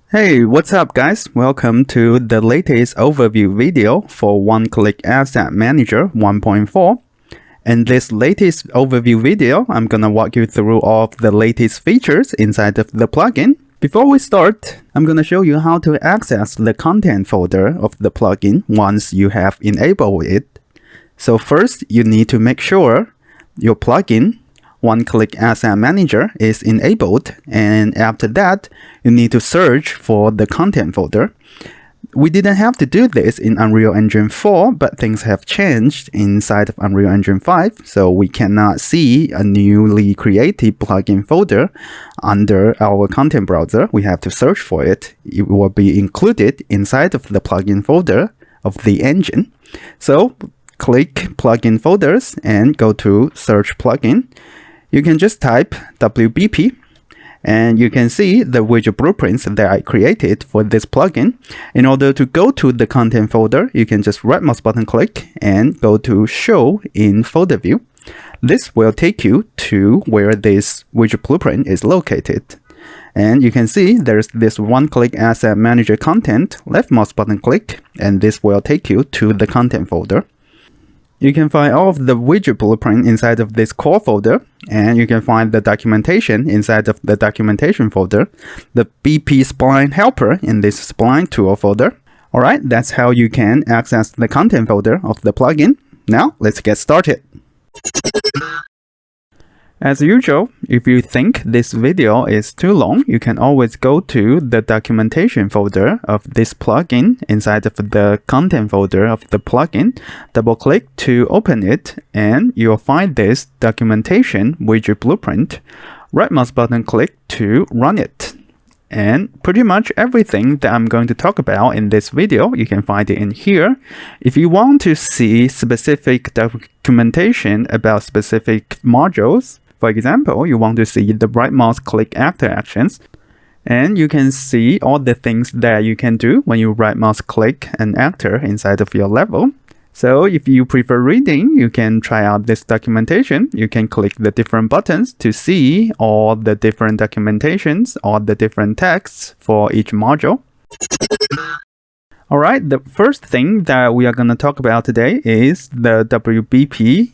Hey, what's up guys? Welcome to the latest overview video for one-click Asset Manager 1.4. In this latest overview video, I'm gonna walk you through all of the latest features inside of the plugin. Before we start, I'm gonna show you how to access the content folder of the plugin once you have enabled it. So first, you need to make sure your plugin one-click Asset Manager is enabled, and after that you need to search for the content folder. We didn't have to do this in Unreal Engine 4, but things have changed inside of Unreal Engine 5, so we cannot see a newly created plugin folder under our content browser. We have to search for it. It will be included inside of the plugin folder of the engine. So click plugin folders and go to search plugin. You can just type WBP and you can see the widget blueprints that I created for this plugin. In order to go to the content folder, you can just right mouse button click and go to show in folder view. This will take you to where this widget blueprint is located. And you can see there's this one-click Asset Manager content, left mouse button click, and this will take you to the content folder. You can find all of the widget blueprint inside of this core folder, and you can find the documentation inside of the documentation folder, the BP spline helper in this spline tool folder. Alright, that's how you can access the content folder of the plugin. Now, let's get started. As usual, if you think this video is too long, you can always go to the documentation folder of this plugin inside of the content folder of the plugin, double click to open it, and you'll find this documentation widget blueprint. Right mouse button click to run it. And pretty much everything that I'm going to talk about in this video, you can find it in here. If you want to see specific documentation about specific modules, for example, you want to see the right mouse click actor actions, and you can see all the things that you can do when you right mouse click an actor inside of your level. So if you prefer reading, you can try out this documentation. You can click the different buttons to see all the different documentations, all the different texts for each module. Alright, the first thing that we are going to talk about today is the WBP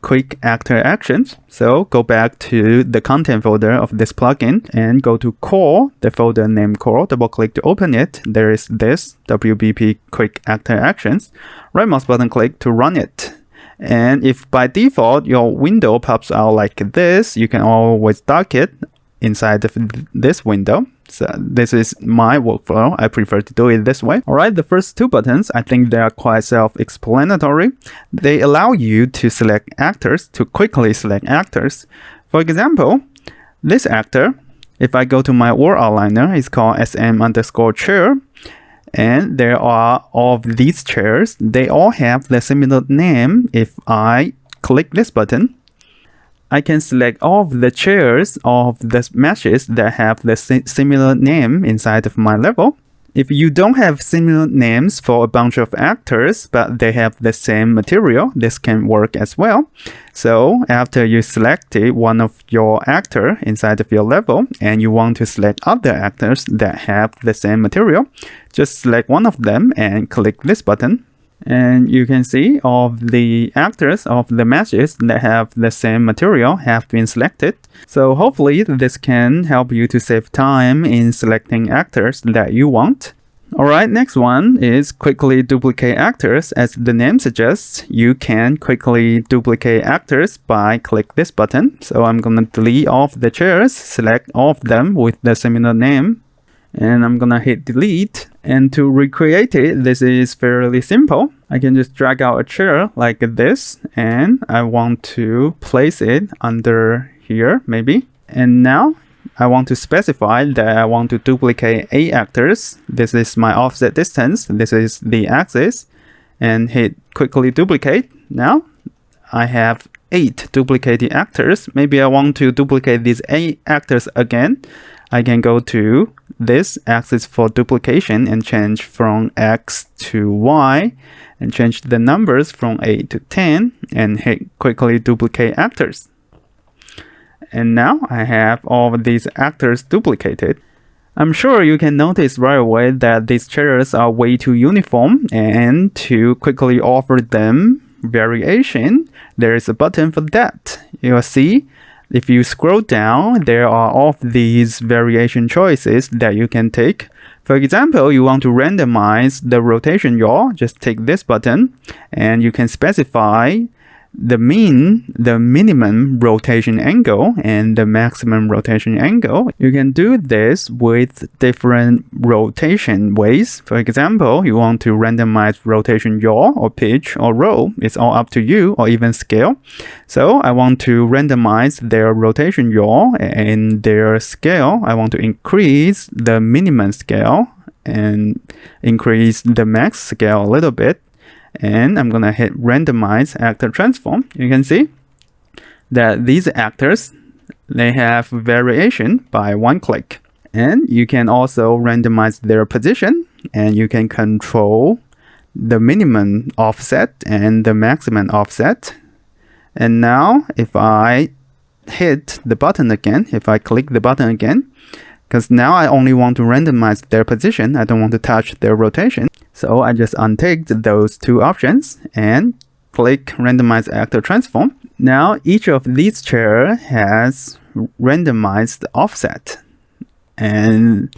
quick actor actions. So go back to the content folder of this plugin and go to core, the folder named core, double click to open it. There is this WBP quick actor actions. Right mouse button click to run it. And if by default your window pops out like this, you can always dock it inside of this window. So this is my workflow. I prefer to do it this way. Alright, the first two buttons, I think they are quite self-explanatory. They allow you to select actors, to quickly select actors. For example, this actor, if I go to my world outliner, it's called SM_chair. And there are all of these chairs. They all have the similar name. If I click this button, I can select all of the chairs of the meshes that have the similar name inside of my level. If you don't have similar names for a bunch of actors, but they have the same material, this can work as well. So after you selected one of your actor inside of your level and you want to select other actors that have the same material, just select one of them and click this button. And you can see all of the actors of the meshes that have the same material have been selected. So hopefully this can help you to save time in selecting actors that you want. Alright, next one is quickly duplicate actors. As the name suggests, you can quickly duplicate actors by click this button. So I'm gonna delete all of the chairs, select all of them with the similar name, and I'm gonna hit delete. And to recreate it, this is fairly simple. I can just drag out a chair like this, and I want to place it under here, maybe. And now I want to specify that I want to duplicate 8 actors. This is my offset distance. This is the axis, and hit quickly duplicate. Now I have 8 duplicated actors. Maybe I want to duplicate these 8 actors again. I can go to this axis for duplication and change from X to Y and change the numbers from 8 to 10 and hit quickly duplicate actors. And now I have all of these actors duplicated. I'm sure you can notice right away that these chairs are way too uniform, and to quickly offer them variation, there is a button for that. You'll see if you scroll down, there are all of these variation choices that you can take. For example, you want to randomize the rotation yaw, just take this button and you can specify the minimum rotation angle and the maximum rotation angle. You can do this with different rotation ways. For example, you want to randomize rotation yaw or pitch or roll. It's all up to you, or even scale. So I want to randomize their rotation yaw and their scale. I want to increase the minimum scale and increase the max scale a little bit. And I'm gonna hit randomize actor transform. You can see that these actors, they have variation by one click. And you can also randomize their position, and you can control the minimum offset and the maximum offset. And now if I hit the button again, if I click the button again, because now I only want to randomize their position, I don't want to touch their rotation. So I just unticked those two options and click randomize actor transform. Now each of these chairs has randomized offset. And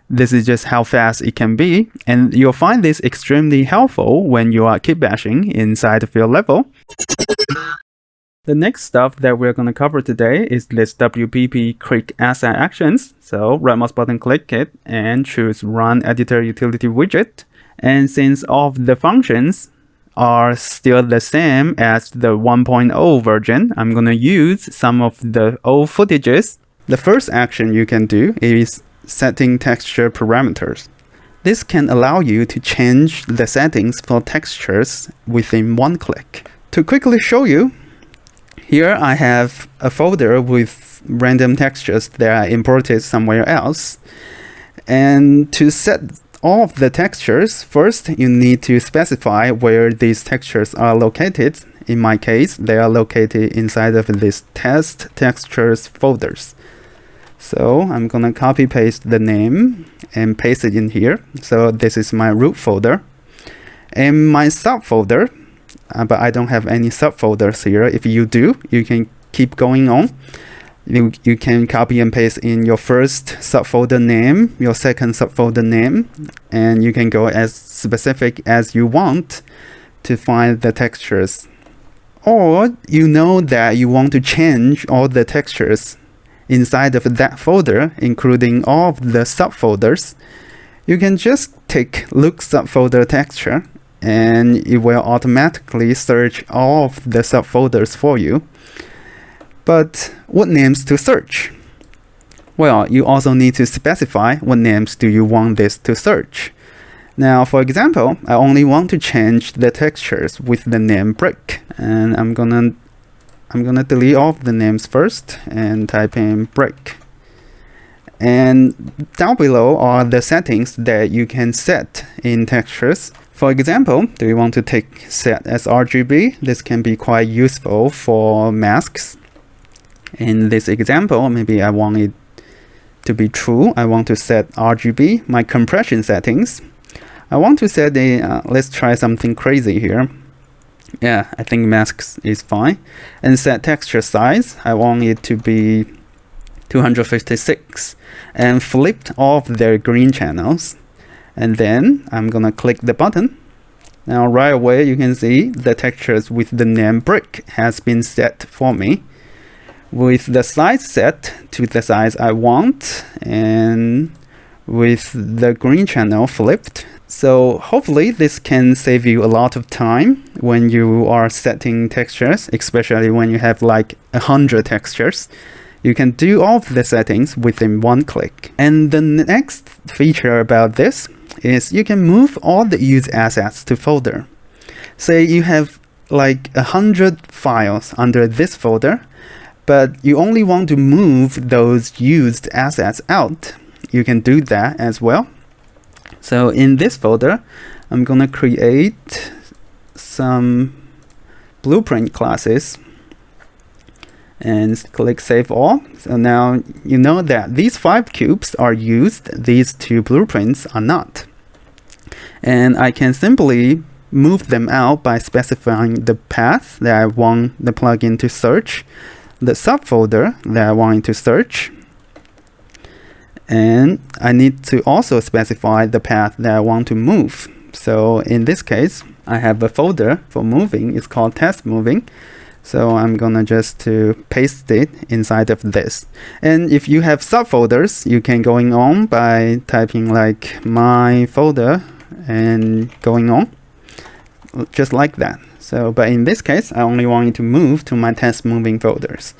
this is just how fast it can be. And you'll find this extremely helpful when you are kit bashing inside of your level. The next stuff that we're going to cover today is this WBP quick asset actions. So right mouse button, click it and choose run editor utility widget. And since all of the functions are still the same as the 1.0 version, I'm going to use some of the old footages. The first action you can do is setting texture parameters. This can allow you to change the settings for textures within one click. To quickly show you, here I have a folder with random textures that I imported somewhere else. And to set all of the textures, first you need to specify where these textures are located. In my case, they are located inside of this test textures folders. So I'm gonna copy paste the name and paste it in here. So this is my root folder. And my subfolder, but I don't have any subfolders here. If you do, you can keep going on. You can copy and paste in your first subfolder name, your second subfolder name, and you can go as specific as you want to find the textures. Or you know that you want to change all the textures inside of that folder, including all of the subfolders. You can just take look subfolder texture, and it will automatically search all of the subfolders for you. But what names to search? Well, you also need to specify what names do you want this to search. Now, for example, I only want to change the textures with the name brick, and I'm gonna delete all of the names first and type in brick. And down below are the settings that you can set in textures. For example, do you want to take set as RGB? This can be quite useful for masks. In this example, maybe I want it to be true. I want to set RGB, my compression settings. I want to set a, let's try something crazy here. Yeah, I think masks is fine. And set texture size, I want it to be 256. And flipped off their green channels. And then I'm gonna click the button. Now right away you can see the textures with the name brick has been set for me, with the size set to the size I want and with the green channel flipped. So hopefully this can save you a lot of time when you are setting textures, especially when you have like 100 textures. You can do all of the settings within one click. And the next feature about this is you can move all the used assets to folder. Say you have like 100 files under this folder, but you only want to move those used assets out. You can do that as well. So in this folder, I'm gonna create some blueprint classes. and click Save All. So now you know that these 5 cubes are used, these 2 blueprints are not. And I can simply move them out by specifying the path that I want the plugin to search, the subfolder that I want it to search, and I need to also specify the path that I want to move. So in this case, I have a folder for moving. It's called test moving. So I'm gonna just to paste it inside of this. And if you have subfolders, you can going on by typing like my folder and going on just like that. So but in this case, I only want it to move to my test moving folders.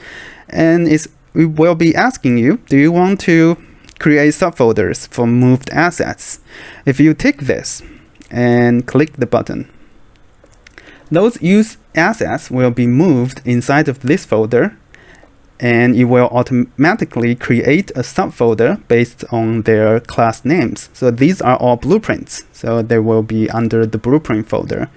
And it will be asking you, do you want to create subfolders for moved assets? If you tick this and click the button, those used assets will be moved inside of this folder, and it will automatically create a subfolder based on their class names. So these are all blueprints, so they will be under the blueprint folder.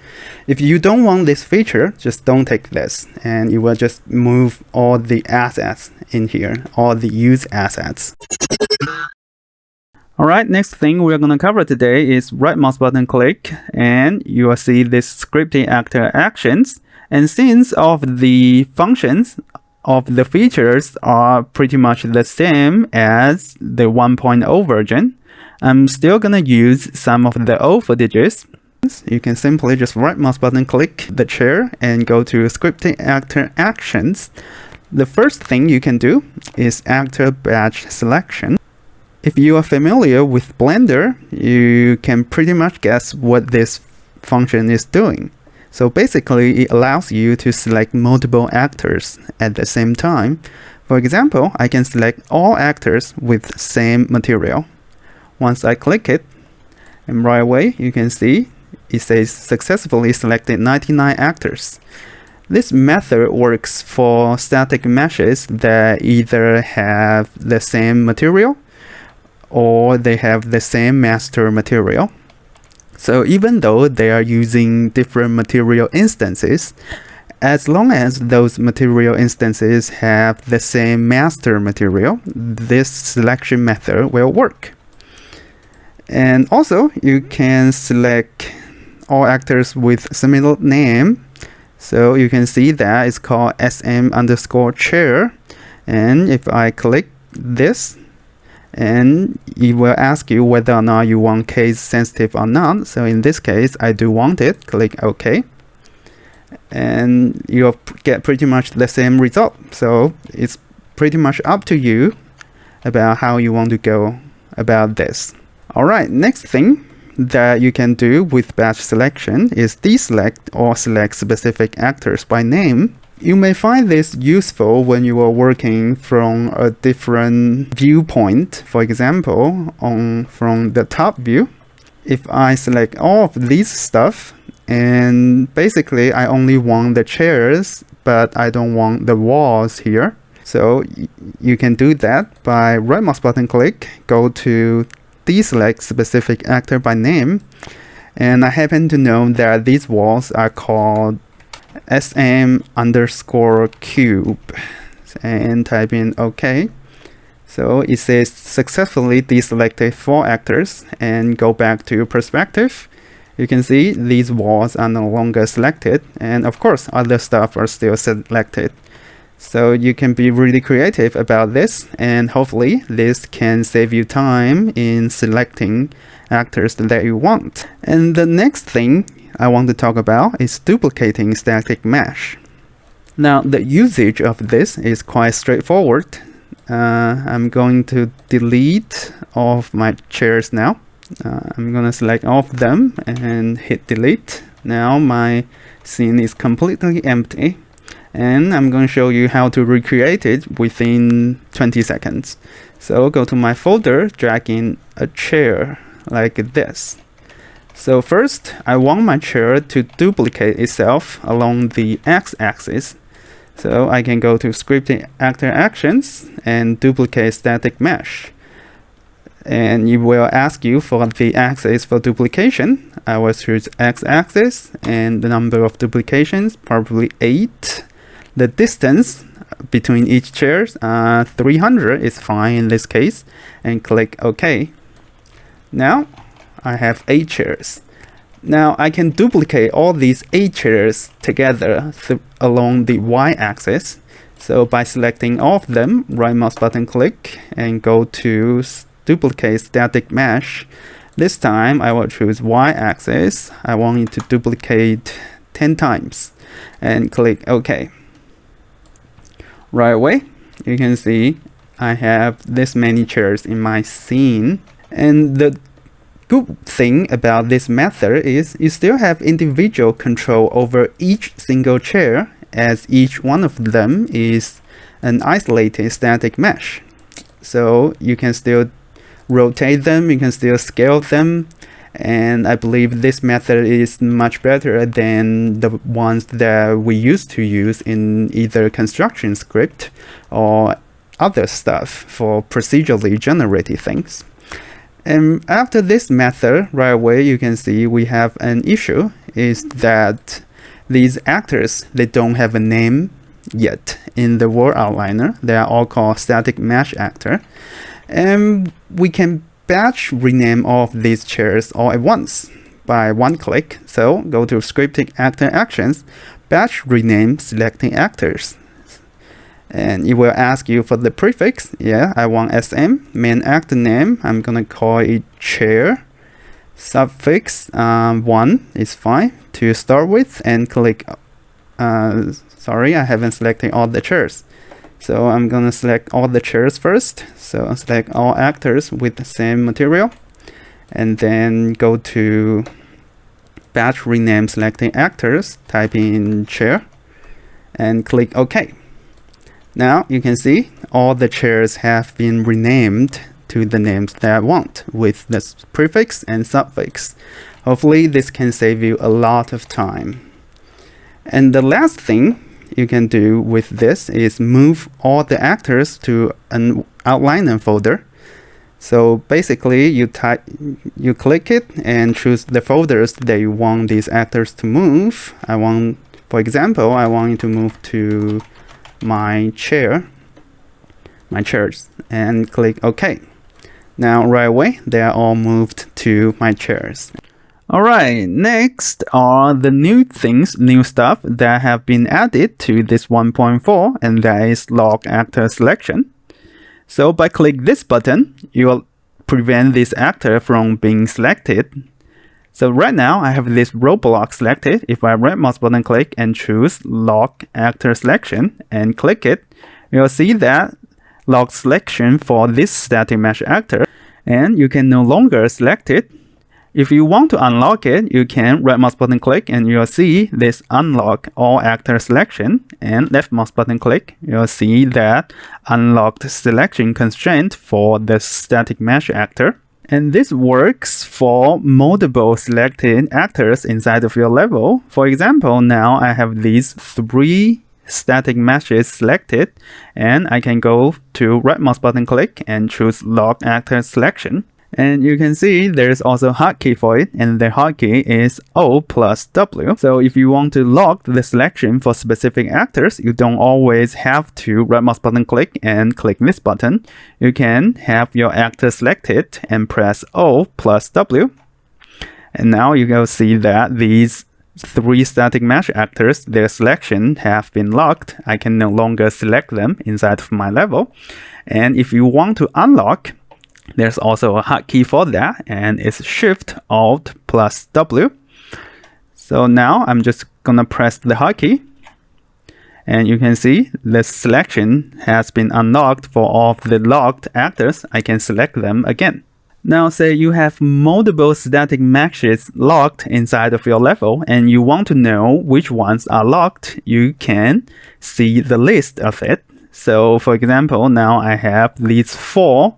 If you don't want this feature, just don't take this, and it will just move all the assets in here, all the used assets. Alright, next thing we're going to cover today is right mouse button click, and you will see this scripting actor actions. And since all of the functions of the features are pretty much the same as the 1.0 version, I'm still going to use some of the old footages. You can simply just right mouse button click the chair and go to scripting actor actions. The first thing you can do is actor batch selection. If you are familiar with Blender, you can pretty much guess what this function is doing. So basically, it allows you to select multiple actors at the same time. For example, I can select all actors with same material. Once I click it, and right away, you can see it says successfully selected 99 actors. This method works for static meshes that either have the same material or they have the same master material. So even though they are using different material instances, as long as those material instances have the same master material, this selection method will work. And also, you can select all actors with similar name. So you can see that it's called SM_chair. And if I click this, and it will ask you whether or not you want case sensitive or not. So in this case, I do want it. Click OK. And you'll get pretty much the same result. So it's pretty much up to you about how you want to go about this. Alright, next thing that you can do with batch selection is deselect or select specific actors by name. You may find this useful when you are working from a different viewpoint. For example, from the top view, if I select all of these stuff, and basically I only want the chairs, but I don't want the walls here. So you can do that by right mouse button click, go to deselect specific actor by name, and I happen to know that these walls are called SM_cube, and type in OK. So it says successfully deselected 4 actors, and go back to perspective. You can see these walls are no longer selected, and of course other stuff are still selected. So you can be really creative about this, and hopefully this can save you time in selecting actors that you want. And the next thing I want to talk about is duplicating static mesh. Now the usage of this is quite straightforward. I'm going to delete all of my chairs now. I'm going to select all of them and hit delete. Now my scene is completely empty, and I'm going to show you how to recreate it within 20 seconds. So go to my folder, drag in a chair like this. So first, I want my chair to duplicate itself along the x-axis. So I can go to scripting actor actions and duplicate static mesh. And it will ask you for the axis for duplication. I will choose x-axis and the number of duplications, probably 8. The distance between each chair. 300 is fine in this case, and click OK. Now I have 8 chairs. Now I can duplicate all these 8 chairs together along the y-axis. So by selecting all of them, right mouse button click and go to duplicate static mesh. This time I will choose y-axis. I want it to duplicate 10 times and click OK. Right away, you can see I have this many chairs in my scene. And the good thing about this method is you still have individual control over each single chair, as each one of them is an isolated static mesh. So you can still rotate them, you can still scale them, and I believe this method is much better than the ones that we used to use in either construction script or other stuff for procedurally generated things. And after this method, right away you can see we have an issue, is that these actors, they don't have a name yet in the world outliner. They are all called static mesh actor. And we can batch rename all of these chairs all at once by one click. So go to scripting actor actions, batch rename selecting actors. And it will ask you for the prefix. Yeah, I want SM, main actor name. I'm gonna call it chair. Suffix 1 is fine to start with, and click sorry, I haven't selected all the chairs, so I'm gonna select all the chairs first. So select all actors with the same material, and then go to batch rename selecting actors, type in chair and click OK. Now you can see all the chairs have been renamed to the names that I want with this prefix and suffix. Hopefully this can save you a lot of time. And the last thing you can do with this is move all the actors to an outliner folder. So basically you click it and choose the folders that you want these actors to move. For example, I want it to move to my chairs, and click OK. Now right away they are all moved to my chairs. Alright, next are the new stuff that have been added to this 1.4, and that is log actor selection. So by click this button, you will prevent this actor from being selected. So right now I have this row block selected. If I right mouse button click and choose log actor selection and click it, you'll see that log selection for this static mesh actor, and you can no longer select it. If you want to unlock it, you can right mouse button click and you'll see this unlock all actor selection, and left mouse button click, you'll see that unlocked selection constraint for the static mesh actor. And this works for multiple selected actors inside of your level. For example, now I have these 3 static meshes selected, and I can go to right mouse button click and choose log actor selection. And you can see there's also a hotkey for it, and the hotkey is O plus W. So if you want to log the selection for specific actors, you don't always have to right mouse button click and click this button. You can have your actor selected and press O plus W. And now you will see that these 3 static mesh actors, their selection have been locked. I can no longer select them inside of my level. And if you want to unlock, there's also a hotkey for that, and it's Shift Alt plus W. So now I'm just gonna press the hotkey, and you can see the selection has been unlocked for all of the locked actors. I can select them again. Now say you have multiple static meshes locked inside of your level, and you want to know which ones are locked. You can see the list of it. So for example, now I have these 4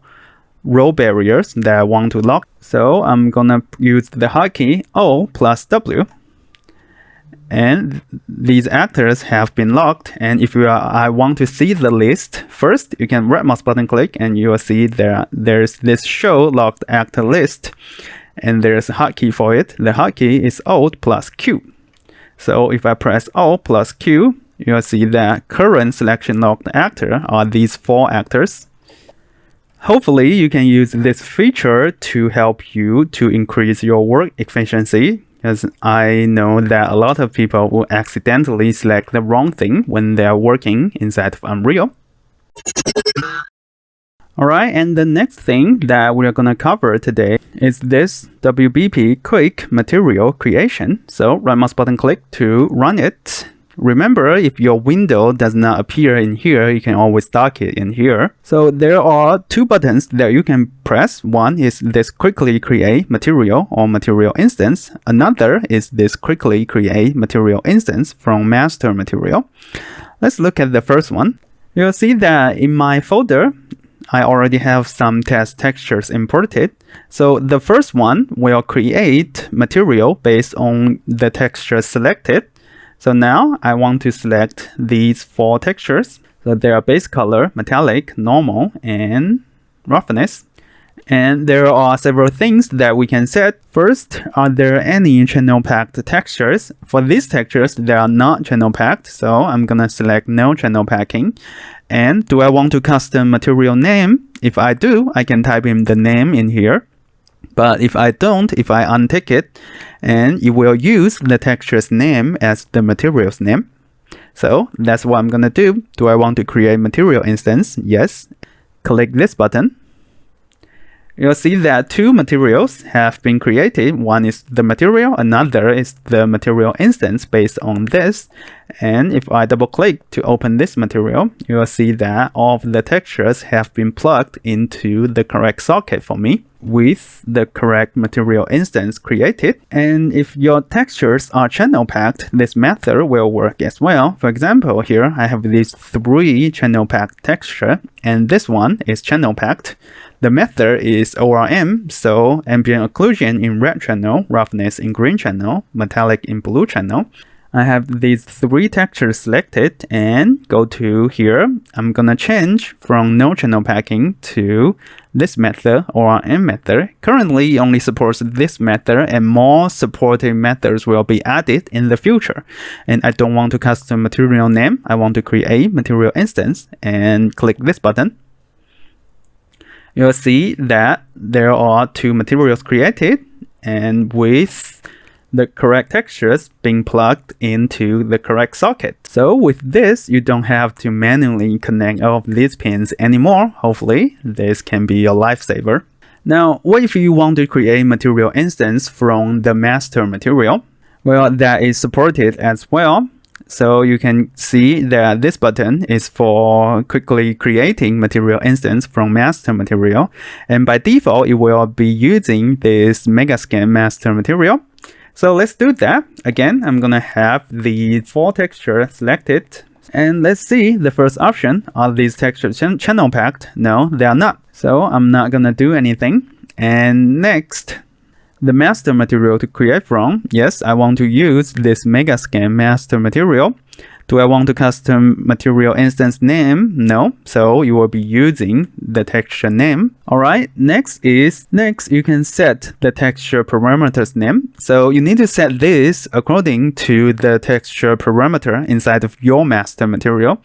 row barriers that I want to lock. So I'm gonna use the hotkey O plus W, and these actors have been locked. And if I want to see the list, first you can right mouse button click and you will see there's this show locked actor list, and there's a hotkey for it. The hotkey is Alt plus Q. So if I press O plus Q, you'll see that current selection locked actor are these 4 actors. Hopefully, you can use this feature to help you to increase your work efficiency, because I know that a lot of people will accidentally select the wrong thing when they're working inside of Unreal. Alright, and the next thing that we're gonna cover today is this WBP Quick Material Creation. So right mouse button click to run it. Remember, if your window does not appear in here, you can always dock it in here. So there are 2 buttons that you can press. One is this quickly create material or material instance. Another is this quickly create material instance from master material. Let's look at the first one. You'll see that in my folder, I already have some test textures imported. So the first one will create material based on the texture selected. So now I want to select these 4 textures. So they are base color, metallic, normal, and roughness. And there are several things that we can set. First, are there any channel packed textures? For these textures, they are not channel packed. So I'm gonna select no channel packing. And do I want to custom material name? If I do, I can type in the name in here. But if I don't, if I untick it, and it will use the texture's name as the material's name. So that's what I'm gonna do. Do I want to create material instance? Yes. Click this button. You'll see that 2 materials have been created. One is the material, another is the material instance based on this. And if I double click to open this material, you'll see that all of the textures have been plugged into the correct socket for me with the correct material instance created. And if your textures are channel packed, this method will work as well. For example, here I have these 3 channel packed texture, and this one is channel packed. The method is ORM, so ambient occlusion in red channel, roughness in green channel, metallic in blue channel. I have these 3 textures selected and go to here. I'm gonna change from no channel packing to this method, ORM method. Currently, it only supports this method, and more supported methods will be added in the future. And I don't want to custom material name. I want to create material instance and click this button. You'll see that there are 2 materials created, and with the correct textures being plugged into the correct socket. So with this, you don't have to manually connect all of these pins anymore. Hopefully, this can be a lifesaver. Now, what if you want to create material instance from the master material? Well, that is supported as well. So you can see that this button is for quickly creating material instance from master material. And by default, it will be using this Megascan master material. So let's do that. Again, I'm gonna have the 4 textures selected. And let's see the first option. Are these textures channel packed? No, they are not. So I'm not gonna do anything. And next, the master material to create from. Yes, I want to use this Megascan master material. Do I want to custom material instance name? No, so you will be using the texture name. Alright, next you can set the texture parameters name. So you need to set this according to the texture parameter inside of your master material.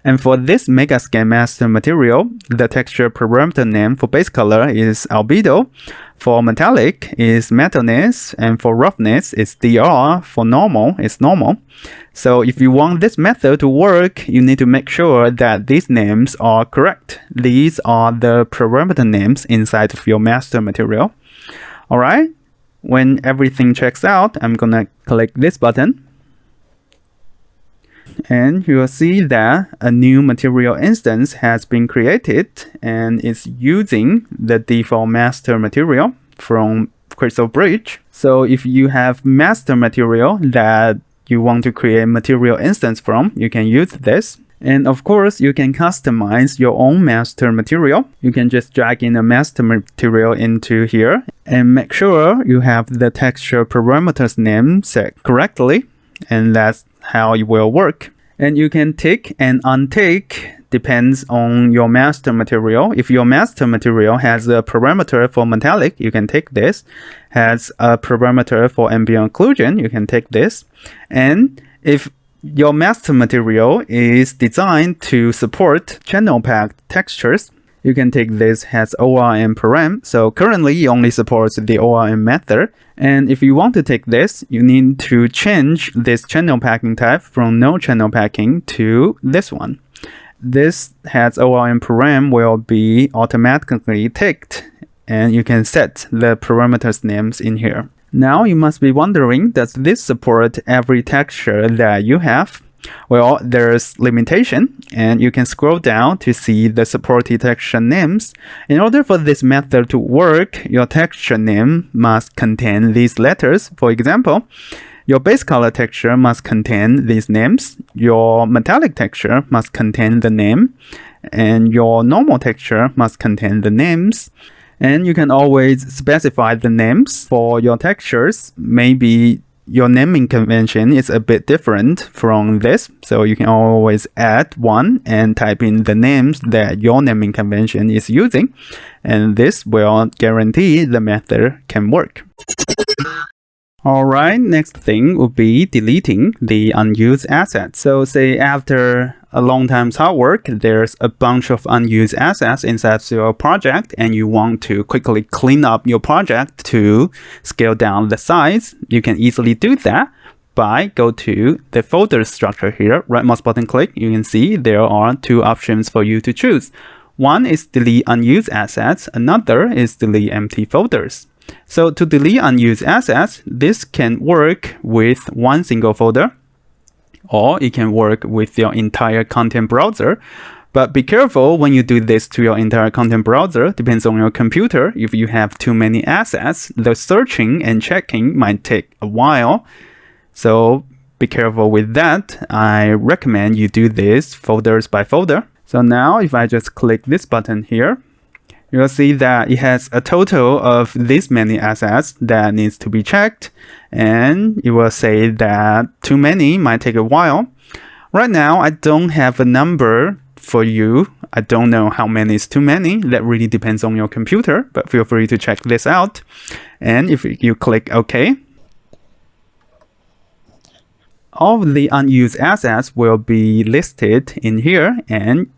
And for this Megascan master material, the texture parameter name for base color is albedo. For metallic is metalness, and for roughness is DR. For normal is normal. So if you want this method to work, you need to make sure that these names are correct. These are the parameter names inside of your master material. Alright, when everything checks out, I'm gonna click this button. And you will see that a new material instance has been created and it's using the default master material from Crystal Bridge. So if you have master material that you want to create material instance from, you can use this. And of course, you can customize your own master material. You can just drag in a master material into here and make sure you have the texture parameters name set correctly. And that's how it will work. And you can tick and untick depends on your master material. If your master material has a parameter for metallic, you can take this. Has a parameter for ambient occlusion, you can take this. And if your master material is designed to support channel packed textures. You can take this as ORM param. So currently it only supports the ORM method. And if you want to take this, you need to change this channel packing type from no channel packing to this one. This has ORM param will be automatically ticked, and you can set the parameters names in here. Now you must be wondering, does this support every texture that you have? Well, there's limitation, and you can scroll down to see the supported texture names. In order for this method to work, your texture name must contain these letters. For example, your base color texture must contain these names, your metallic texture must contain the name, and your normal texture must contain the names. And you can always specify the names for your textures. Maybe your naming convention is a bit different from this, so you can always add one and type in the names that your naming convention is using, and this will guarantee the method can work. Alright, next thing would be deleting the unused assets. So say after a long time's hard work, there's a bunch of unused assets inside your project, and you want to quickly clean up your project to scale down the size. You can easily do that by go to the folder structure here, right mouse button click. You can see there are two options for you to choose. One is delete unused assets, another is delete empty folders. So to delete unused assets, this can work with one single folder, or it can work with your entire content browser. But be careful when you do this to your entire content browser. Depends on your computer. If you have too many assets, the searching and checking might take a while. So be careful with that. I recommend you do this folders by folder. So now if I just click this button here, you'll see that it has a total of this many assets that needs to be checked, and it will say that too many might take a while. Right now, I don't have a number for you. I don't know how many is too many. That really depends on your computer, but feel free to check this out. And if you click OK, all of the unused assets will be listed in here, and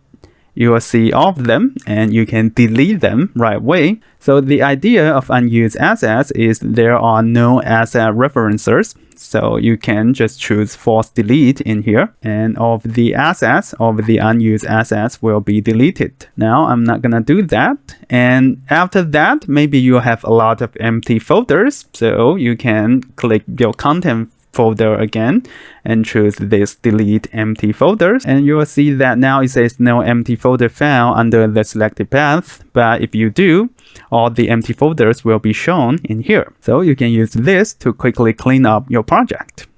you will see all of them, and you can delete them right away. So the idea of unused assets is there are no asset referencers. So you can just choose force delete in here, and all of the assets, all of the unused assets will be deleted. Now I'm not gonna do that. And after that, maybe you have a lot of empty folders. So you can click your content folder again and choose this delete empty folders, and you will see that now it says no empty folder found under the selected path. But if you do, all the empty folders will be shown in here. So you can use this to quickly clean up your project.